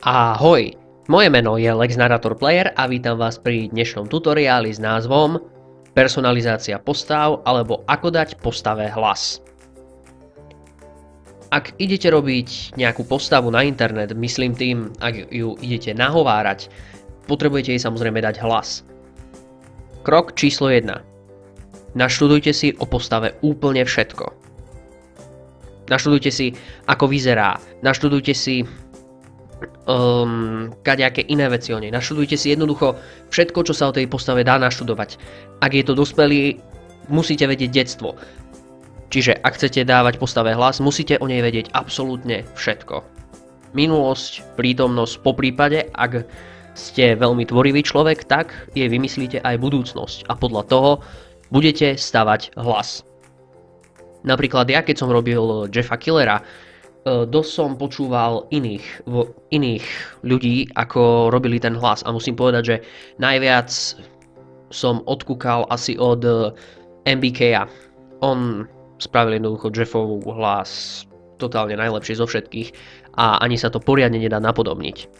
Ahoj, moje meno je Lex Narrator Player a vítam vás pri dnešnom tutoriáli s názvom Personalizácia postav alebo ako dať postave hlas. Ak idete robiť nejakú postavu na internet, myslím tým, ak ju idete nahovárať, potrebujete jej samozrejme dať hlas. Krok číslo 1. Naštudujte si o postave úplne všetko. Naštudujte si, ako vyzerá, naštudujte si kadejaké iné veci o nej. Naštudujte si jednoducho všetko, čo sa o tej postave dá naštudovať. Ak je to dospelý, musíte vedieť detstvo. Čiže ak chcete dávať postave hlas, musíte o nej vedieť absolútne všetko. Minulosť, prítomnosť, poprípade, ak ste veľmi tvorivý človek, tak jej vymyslíte aj budúcnosť a podľa toho budete stavať hlas. Napríklad ja, keď som robil Jeffa Killera, dosť som počúval iných ľudí, ako robili ten hlas a musím povedať, že najviac som odkúkal asi od MBK-a. On spravil jednoducho Jeffovú hlas totálne najlepšie zo všetkých a ani sa to poriadne nedá napodobniť.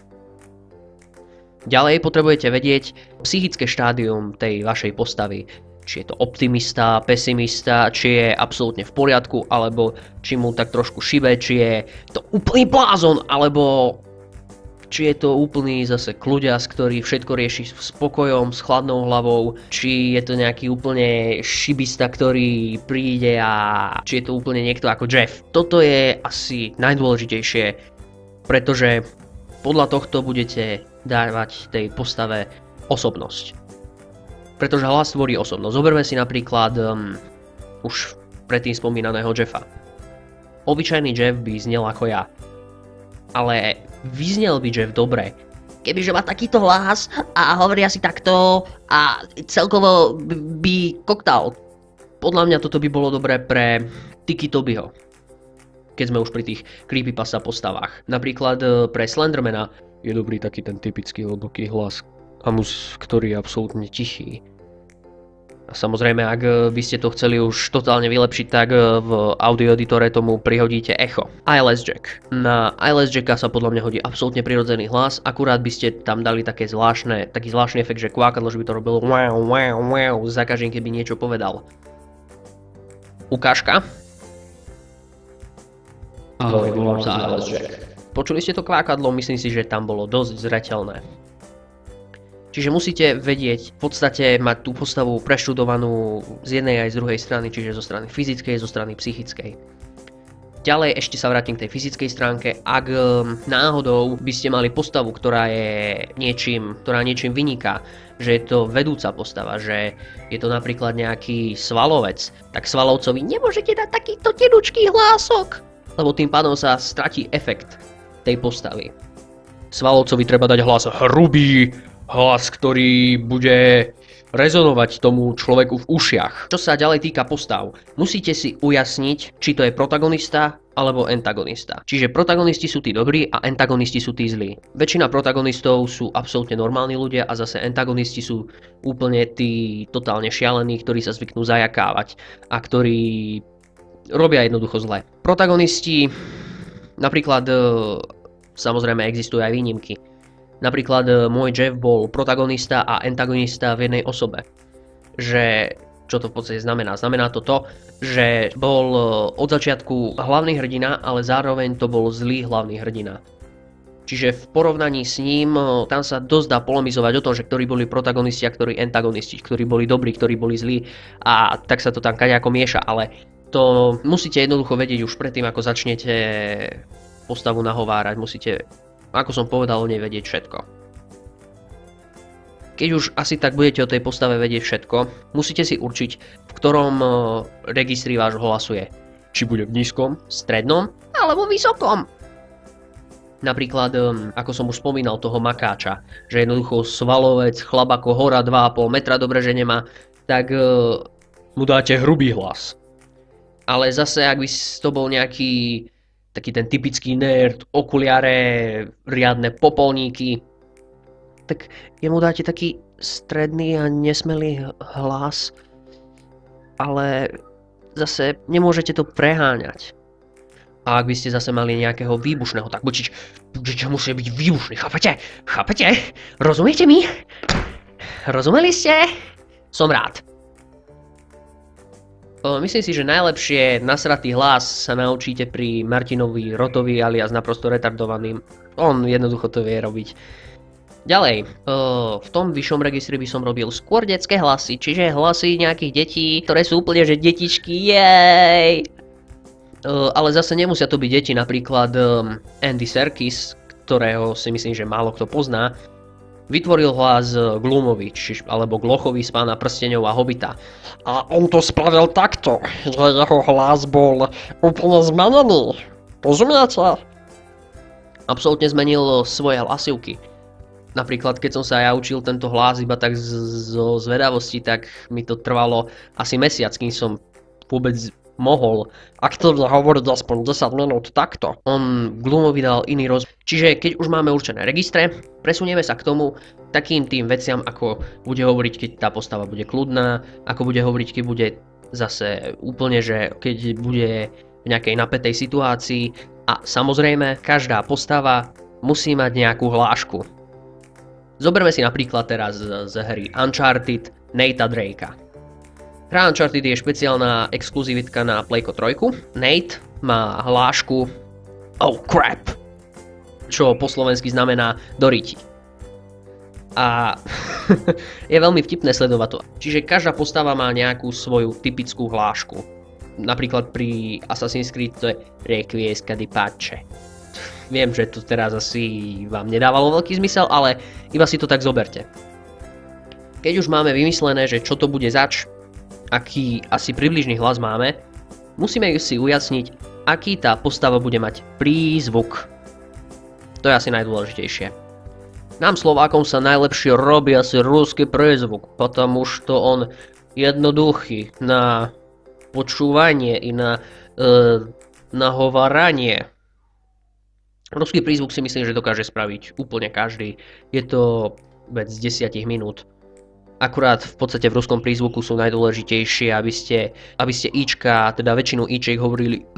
Ďalej potrebujete vedieť psychické štádium tej vašej postavy. Či je to optimista, pesimista, či je absolútne v poriadku, alebo či mu tak trošku šibe, či je to úplný blázon, alebo či je to úplný zase kľuďas, ktorý všetko rieši s pokojom, s chladnou hlavou, či je to nejaký úplne šibista, ktorý príde a či je to úplne niekto ako Jeff. Toto je asi najdôležitejšie, pretože podľa tohto budete dávať tej postave osobnosť. Pretože hlas tvorí osobnosť. Zoberme si napríklad už predtým spomínaného Jeffa. Obyčajný Jeff by znel ako ja. Ale vyznel by Jeff dobre, kebyže má takýto hlas a hovorí asi takto a celkovo by koktal. Podľa mňa toto by bolo dobré pre Tiki Tobyho. Keď sme už pri tých creepypasta postavách. Napríklad pre Slendermana je dobrý taký ten typický hlboký hlas, ktorý je absolútne tichý. A samozrejme, ak by ste to chceli už totálne vylepšiť, tak v audio editore tomu prihodíte echo. Eyeless Jack. Na Eyeless Jacka sa podľa mňa hodí absolútne prirodzený hlas, akurát by ste tam dali taký zvláštny efekt, že kvákadlo, že by to robilo wow, wow, wow, za každým, keby niečo povedal. Ukážka. Ahoj, volám sa Eyeless Jack. Počuli ste to kvákadlo? Myslím si, že tam bolo dosť zreteľné. Čiže musíte vedieť, v podstate mať tú postavu preštudovanú z jednej aj z druhej strany, čiže zo strany fyzickej, zo strany psychickej. Ďalej ešte sa vrátim k tej fyzickej stránke. Ak náhodou by ste mali postavu, ktorá niečím vyniká, že je to vedúca postava, že je to napríklad nejaký svalovec, tak svalovcovi nemôžete dať takýto tenučký hlások, lebo tým pádom sa stratí efekt tej postavy. Svalovcovi treba dať hlas hrubý, hlas, ktorý bude rezonovať tomu človeku v ušiach. Čo sa ďalej týka postav, musíte si ujasniť, či to je protagonista alebo antagonista. Čiže protagonisti sú tí dobrí a antagonisti sú tí zlí. Väčšina protagonistov sú absolútne normálni ľudia a zase antagonisti sú úplne tí totálne šialení, ktorí sa zvyknú zajakávať a ktorí robia jednoducho zle. Protagonisti, napríklad, samozrejme existujú aj výnimky. Napríklad môj Jeff bol protagonista a antagonista v jednej osobe. Že, čo to v podstate znamená? Znamená to to, že bol od začiatku hlavný hrdina, ale zároveň to bol zlý hlavný hrdina. Čiže v porovnaní s ním, tam sa dosť dá polemizovať o tom, že ktorí boli protagonisti a ktorí antagonisti, ktorí boli dobrí, ktorí boli zlí a tak sa to tam kadejako mieša, ale to musíte jednoducho vedieť už predtým, ako začnete postavu nahovárať, musíte, ako som povedal, o nej vedieť všetko. Keď už asi tak budete o tej postave vedieť všetko, musíte si určiť, v ktorom registri vášho hlasu je. Či bude v nízkom, strednom alebo vysokom. Napríklad, ako som už spomínal, toho makáča, že jednoducho svalovec, chlap ako hora 2,5 metra, dobre, že nemá, tak mu dáte hrubý hlas. Ale zase, ak by to bol nejaký taký ten typický nerd, okuliare, riadne popolníky, tak jemu dáte taký stredný a nesmelý hlas, ale zase nemôžete to preháňať. A ak by ste zase mali nejakého výbušného, tak buď že musí byť výbušný, chápete? Chápete? Rozumiete mi? Rozumeli ste? Som rád. Myslím si, že najlepšie nasratý hlas sa naučíte pri Martinovi Rotovi alias naprosto retardovaným. On jednoducho to vie robiť. Ďalej, v tom vyššom registri by som robil skôr detské hlasy, čiže hlasy nejakých detí, ktoré sú úplne že detičky, jej! Ale zase nemusia to byť deti, napríklad Andy Serkis, ktorého si myslím, že málo kto pozná, vytvoril hlas Gloomovi, alebo Glochovi z Pána prstenov a Hobita. A on to spravil takto, že jeho hlas bol úplne zmenený. Rozumiete? Absolútne zmenil svoje hlasivky. Napríklad, keď som sa ja učil tento hlas iba tak zo zvedavosti, tak mi to trvalo asi mesiac, kým som vôbec mohol aktívne hovoriť aspoň 10 minút takto. On Gloomovi dal iný rozmer. Čiže keď už máme určené registre, presunieme sa k tomu takým tým veciam, ako bude hovoriť, keď tá postava bude kľudná, ako bude hovoriť, keď bude zase úplne, že keď bude v nejakej napätej situácii. A samozrejme, každá postava musí mať nejakú hlášku. Zoberme si napríklad teraz z hry Uncharted Nathea Drakea. Hra Uncharted je špeciálna exkluzivitka na Playko 3. Nate má hlášku "Oh crap", čo po slovensky znamená "doriti". A je veľmi vtipné sledovať to. Čiže každá postava má nejakú svoju typickú hlášku. Napríklad pri Assassin's Creed to je "Requiescat di pace". Viem, že to teraz asi vám nedávalo veľký zmysel, ale iba si to tak zoberte. Keď už máme vymyslené, že čo to bude zač, aký asi približný hlas máme, musíme si ujasniť, aký tá postava bude mať prízvuk. To je asi najdôležitejšie. Nám Slovákom sa najlepšie robí asi ruský prízvuk, потому что on jednoduchý na počúvanie i na nahováranie. Ruský prízvuk si myslím, že dokáže spraviť úplne každý. Je to vec z 10 minút. Akurát v podstate v ruskom prízvuku sú najdôležitejšie, aby ste ička, teda väčšinu ičiek hovorili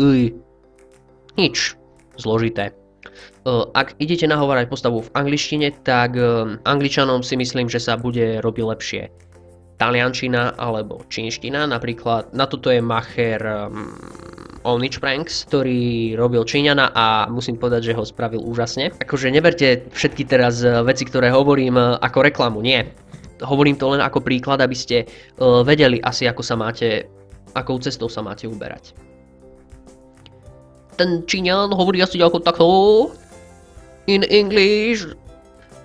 nič zložité. Ak idete nahovárať postavu v angličtine, tak Angličanom si myslím, že sa bude robiť lepšie taliančina alebo čínština. Napríklad na toto je macher Onic Pranks, ktorý robil Číňana a musím povedať, že ho spravil úžasne. Akože neberte všetky teraz veci, ktoré hovorím ako reklamu, nie. Hovorím to len ako príklad, aby ste vedeli asi, akou cestou sa máte uberať. Ten Číňan hovorí asi ako takto. In English,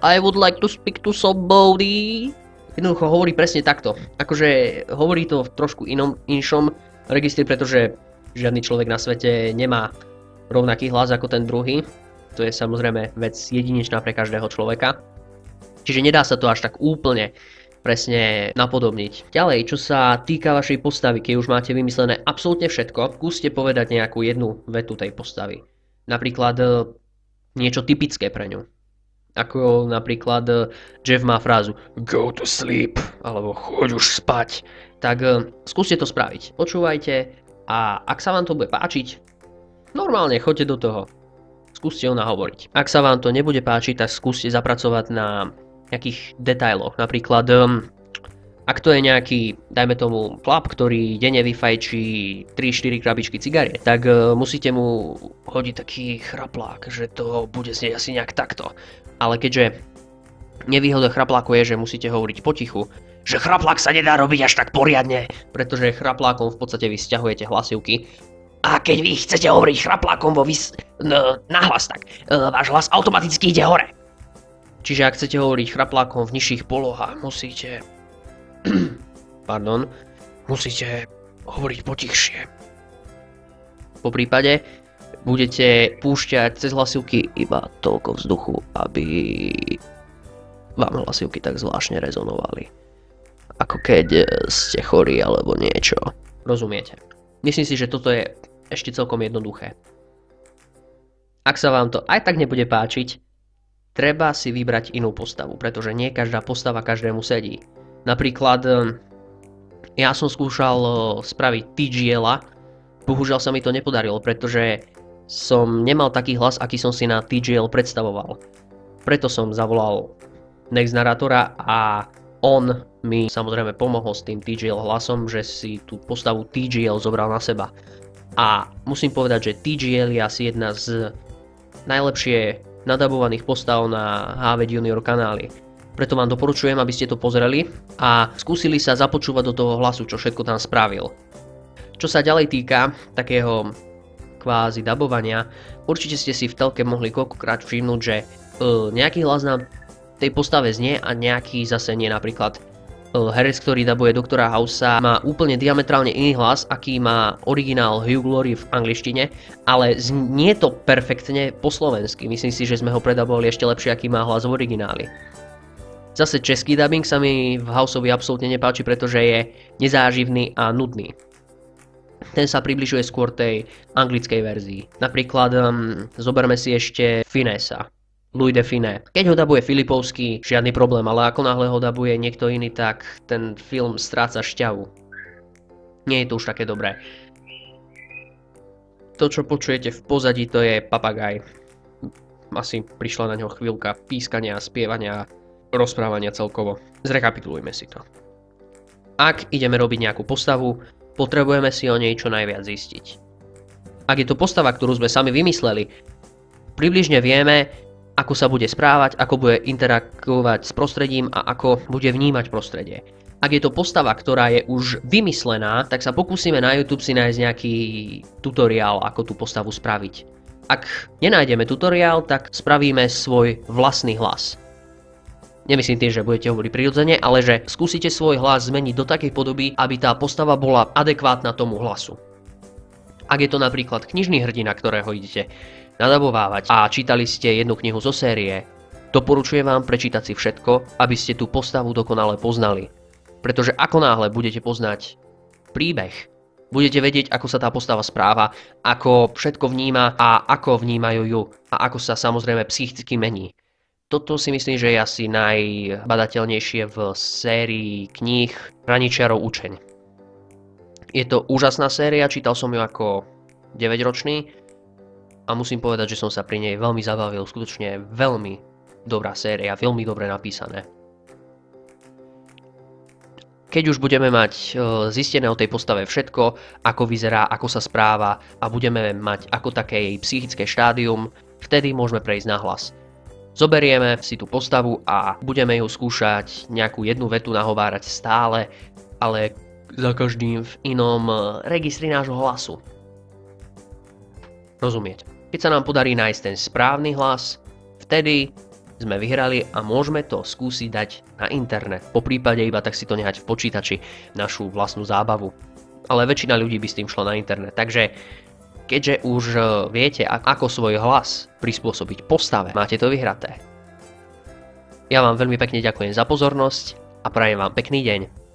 I would like to speak to somebody. Jednoducho hovorí presne takto. Akože hovorí to v trošku inšom registri, pretože žiadny človek na svete nemá rovnaký hlas ako ten druhý. To je samozrejme vec jedinečná pre každého človeka. Čiže nedá sa to až tak úplne presne napodobniť. Ďalej, čo sa týka vašej postavy, keď už máte vymyslené absolútne všetko, skúste povedať nejakú jednu vetu tej postavy. Napríklad niečo typické pre ňu. Ako napríklad Jeff má frázu "Go to sleep" alebo "Choď už spať". Tak skúste to spraviť. Počúvajte a ak sa vám to bude páčiť, normálne choďte do toho. Skúste ho nahovoriť. Ak sa vám to nebude páčiť, tak skúste zapracovať na nejakých detailoch. Napríklad, ak to je nejaký, dajme tomu, chlap, ktorý denne vyfajčí 3-4 krabičky cigariet, tak musíte mu hodiť taký chraplák, že to bude znieť asi nejak takto. Ale keďže nevýhoda chrapláku je, že musíte hovoriť potichu, že chraplák sa nedá robiť až tak poriadne, pretože chraplákom v podstate vy sťahujete hlasivky. A keď vy chcete hovoriť chraplákom nahlas, tak váš hlas automaticky ide hore. Čiže ak chcete hovoriť chraplákom v nižších polohách, musíte hovoriť potichšie. Po prípade budete púšťať cez hlasivky iba toľko vzduchu, aby vám hlasivky tak zvláštne rezonovali. Ako keď ste chorí alebo niečo. Rozumiete? Myslím si, že toto je ešte celkom jednoduché. Ak sa vám to aj tak nebude páčiť, treba si vybrať inú postavu, pretože nie každá postava každému sedí. Napríklad, ja som skúšal spraviť TGL-a, bohužiaľ sa mi to nepodarilo, pretože som nemal taký hlas, aký som si na TGL predstavoval. Preto som zavolal Next Narratora a on mi samozrejme pomohol s tým TGL hlasom, že si tú postavu TGL zobral na seba. A musím povedať, že TGL je asi jedna z najlepšie nadabovaných postav na HV Junior kanáli. Preto vám doporučujem, aby ste to pozreli a skúsili sa započúvať do toho hlasu, čo všetko tam spravil. Čo sa ďalej týka takého kvázi dabovania, určite ste si v telke mohli koľkokrát všimnúť, že nejaký hlas na tej postave znie a nejaký zase nie. Napríklad herec, ktorý dabuje doktora Housea, má úplne diametrálne iný hlas, aký má originál Hugh Laurie v angličtine, ale znie to perfektne po slovensky. Myslím si, že sme ho predabovali ešte lepšie, aký má hlas v origináli. Zase český dubbing sa mi v Houseovi absolútne nepáči, pretože je nezáživný a nudný. Ten sa približuje skôr tej anglickej verzii. Napríklad zoberme si ešte Finessa, Louis de Finet. Keď ho dabuje Filipovský, žiadny problém, ale ako náhle ho dabuje niekto iný, tak ten film stráca šťavu. Nie je to už také dobré. To, čo počujete v pozadí, to je papagaj. Asi prišla na ňo chvíľka pískania, spievania, rozprávania celkovo. Zrekapitulujme si to. Ak ideme robiť nejakú postavu, potrebujeme si o nej čo najviac zistiť. Ak je to postava, ktorú sme sami vymysleli, približne vieme, ako sa bude správať, ako bude interagovať s prostredím a ako bude vnímať prostredie. Ak je to postava, ktorá je už vymyslená, tak sa pokúsime na YouTube si nájsť nejaký tutoriál, ako tú postavu spraviť. Ak nenájdeme tutoriál, tak spravíme svoj vlastný hlas. Nemyslím tým, že budete hovoriť prirodzene, ale že skúsite svoj hlas zmeniť do takej podoby, aby tá postava bola adekvátna tomu hlasu. Ak je to napríklad knižný hrdina, ktorého idete nadabovávať a čítali ste jednu knihu zo série, doporučujem vám prečítať si všetko, aby ste tú postavu dokonale poznali. Pretože ako náhle budete poznať príbeh, budete vedieť, ako sa tá postava správa, ako všetko vníma a ako vnímajú ju a ako sa samozrejme psychicky mení. Toto si myslím, že je asi najbadateľnejšie v sérii kníh Hraničiarov učeň. Je to úžasná séria, čítal som ju ako 9-ročný a musím povedať, že som sa pri nej veľmi zabavil. Skutočne veľmi dobrá séria, veľmi dobre napísané. Keď už budeme mať zistené o tej postave všetko, ako vyzerá, ako sa správa a budeme mať ako také jej psychické štádium, vtedy môžeme prejsť na hlas. Zoberieme si tú postavu a budeme ju skúšať nejakú jednu vetu nahovárať stále, ale za každým v inom registri nášho hlasu. Rozumieť. Keď sa nám podarí nájsť ten správny hlas, vtedy sme vyhrali a môžeme to skúsiť dať na internet. Po prípade iba tak si to nehať v počítači, našu vlastnú zábavu. Ale väčšina ľudí by s tým šlo na internet, takže keďže už viete, ako svoj hlas prispôsobiť postave, máte to vyhraté. Ja vám veľmi pekne ďakujem za pozornosť a prajem vám pekný deň.